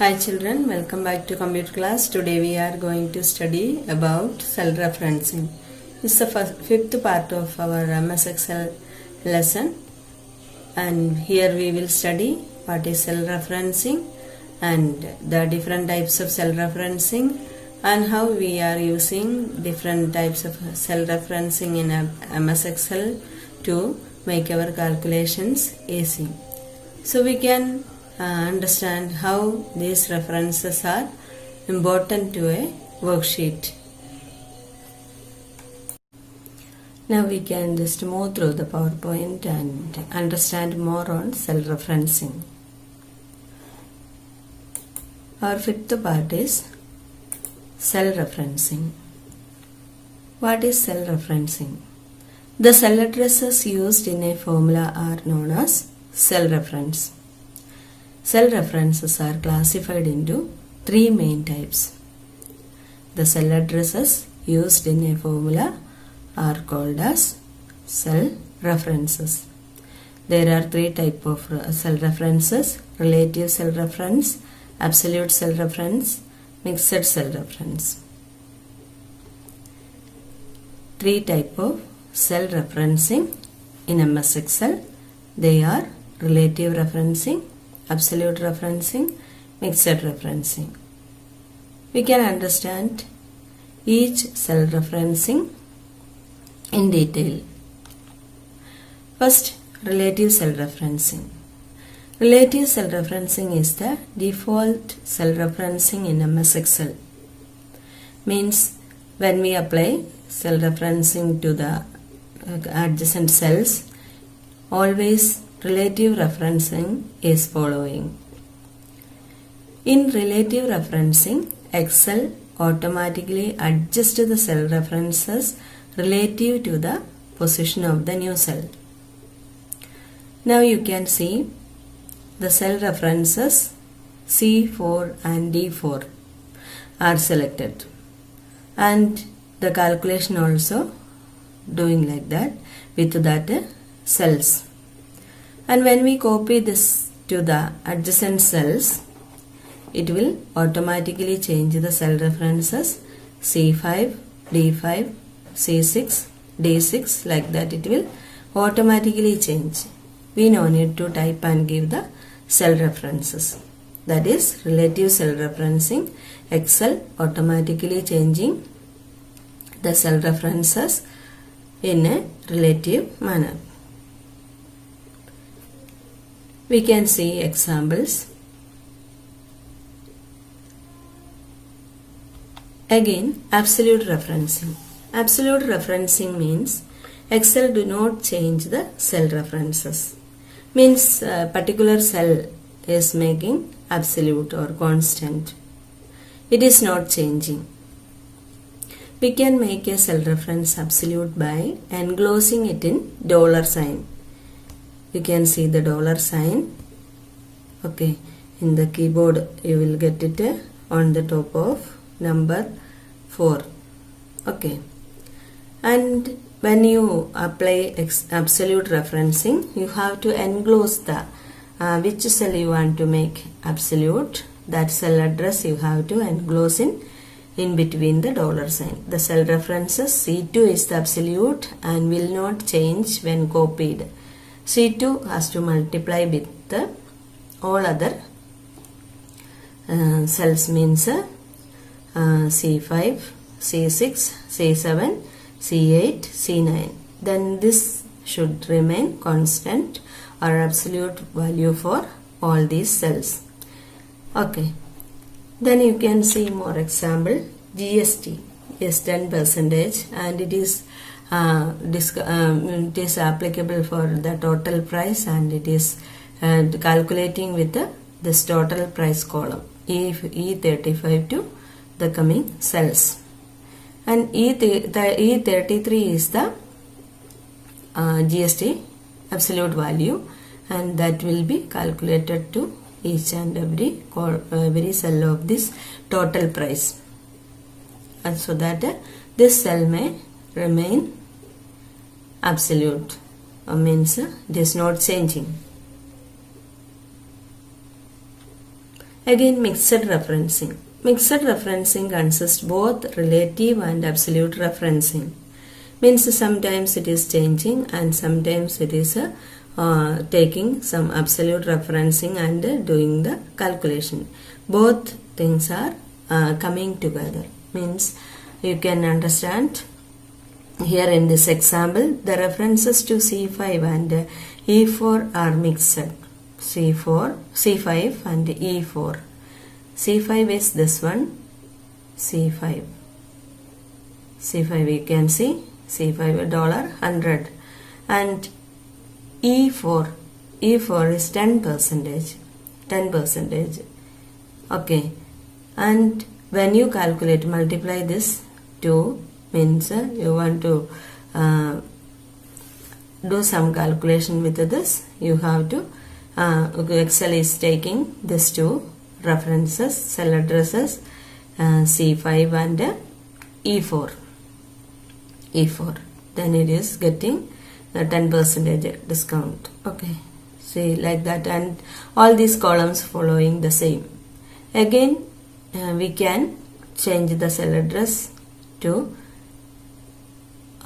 Hi children, welcome back to computer class. Today we are going to study about cell referencing. This is the fifth part of our MS Excel lesson, and here we will study what is cell referencing and the different types of cell referencing and how we are using different types of cell referencing in MS Excel to make our calculations easy. So we can understand how these references are important to a worksheet. Now we can just move through the PowerPoint and understand more on cell referencing. Our fifth part is cell referencing. What is cell referencing? The cell addresses used in a formula are known as cell reference. Cell references are classified into three main types. The cell addresses used in a formula are called as cell references. There are three types of cell references: relative cell reference, absolute cell reference, mixed cell reference. Three types of cell referencing in MS Excel. They are relative referencing, absolute referencing, mixed referencing. We can understand each cell referencing in detail. First, relative cell referencing. Relative cell referencing is the default cell referencing in MS Excel. Means when we apply cell referencing to the adjacent cells, always relative referencing is following. In relative referencing, Excel automatically adjusts the cell references relative to the position of the new cell. Now you can see the cell references C4 and D4 are selected, and the calculation also doing like that with that cells. And when we copy this to the adjacent cells, it will automatically change the cell references C5, D5, C6, D6, like that it will automatically change. We no need to type and give the cell references. That is relative cell referencing. Excel automatically changing the cell references in a relative manner. We can see examples. Again, absolute referencing. Absolute referencing means Excel do not change the cell references. Means a particular cell is making absolute or constant. It is not changing. We can make a cell reference absolute by enclosing it in dollar sign. You can see the dollar sign. Okay, in the keyboard you will get it on the top of number 4. Okay, and when you apply absolute referencing, you have to enclose the which cell you want to make absolute. That cell address you have to enclose in between the dollar sign. The cell references C2 is the absolute and will not change when copied. C2 has to multiply with the all other cells, means C5, C6, C7, C8, C9. Then this should remain constant or absolute value for all these cells. Okay. Then you can see more example. GST is 10% and it is applicable for the total price, and it is calculating with this total price column E35 to the coming cells, and E33 is the GST absolute value, and that will be calculated to each and every cell of this total price, and so that this cell may remain absolute, means it is not changing. Again, mixed referencing. Mixed referencing consists both relative and absolute referencing. Means sometimes it is changing and sometimes it is taking some absolute referencing and doing the calculation. Both things are coming together. Means you can understand here in this example the references to C5 and E4 are mixed. C5 and E4. C5 is this one, C5 you can see C5 $100 and E4 is 10%. Okay, and when you calculate, multiply this 2, means you want to do some calculation with this. You have to Excel is taking these two references, cell addresses, C5 and E4. Then it is getting the 10% discount. Okay, see like that, and all these columns following the same. Again, we can change the cell address to,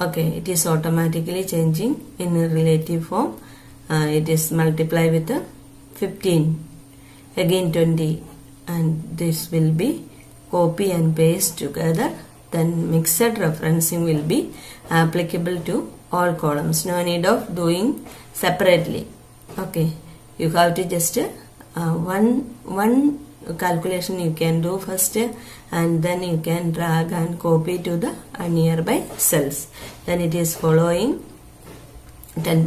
okay, it is automatically changing in a relative form. It is multiply with 15, again 20, and this will be copy and paste together. Then mixed referencing will be applicable to all columns. No need of doing separately. Okay, you have to just one calculation you can do first, and then you can drag and copy to the nearby cells. Then it is following 10%,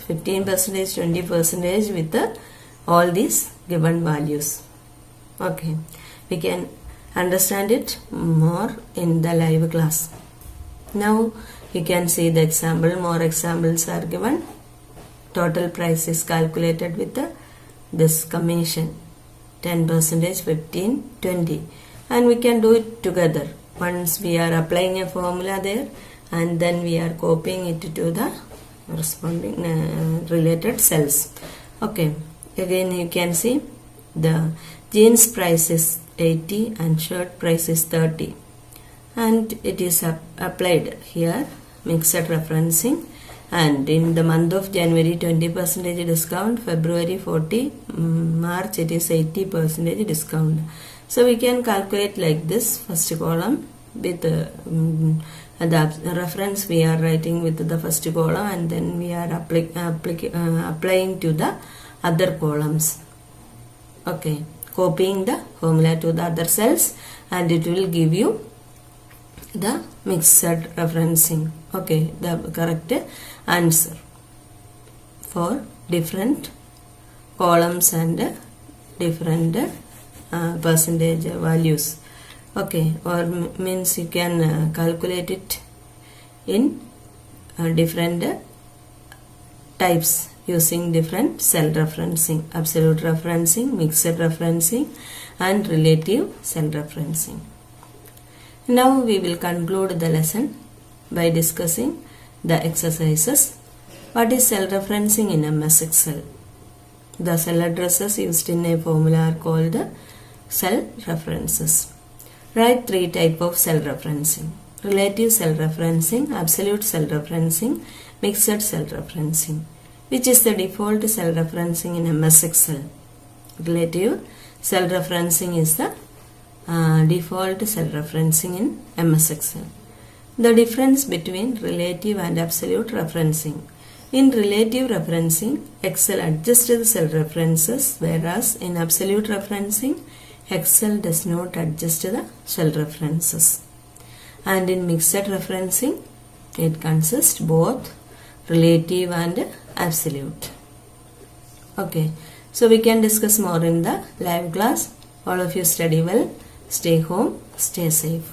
15%, 20% with all these given values. Okay, we can understand it more in the live class. Now you can see the example. More examples are given. Total price is calculated with this commission 10%, 15, 20, and we can do it together. Once we are applying a formula there, and then we are copying it to the corresponding related cells. Okay, again you can see the jeans price is 80 and shirt price is 30, and it is applied here mixed referencing. And in the month of January 20% discount, February 40, March it is 80% discount. So we can calculate like this. First column with the reference we are writing with the first column, and then we are applying to the other columns. Okay, copying the formula to the other cells, and it will give you the mixed referencing. Okay, the correct answer for different columns and different percentage values. Okay, or means you can calculate it in different types using different cell referencing: absolute referencing, mixed referencing, and relative cell referencing. Now we will conclude the lesson by discussing the exercises. What is cell referencing in MS Excel? The cell addresses used in a formula are called cell references. Write 3 types of cell referencing: relative cell referencing, absolute cell referencing, mixed cell referencing. Which is the default cell referencing in MS Excel? Relative cell referencing is the default cell referencing in MS Excel. The difference between relative and absolute referencing. In relative referencing, Excel adjusts the cell references, whereas in absolute referencing, Excel does not adjust the cell references. And in mixed referencing, it consists both relative and absolute. Okay, so we can discuss more in the live class. All of you study well, stay home, stay safe.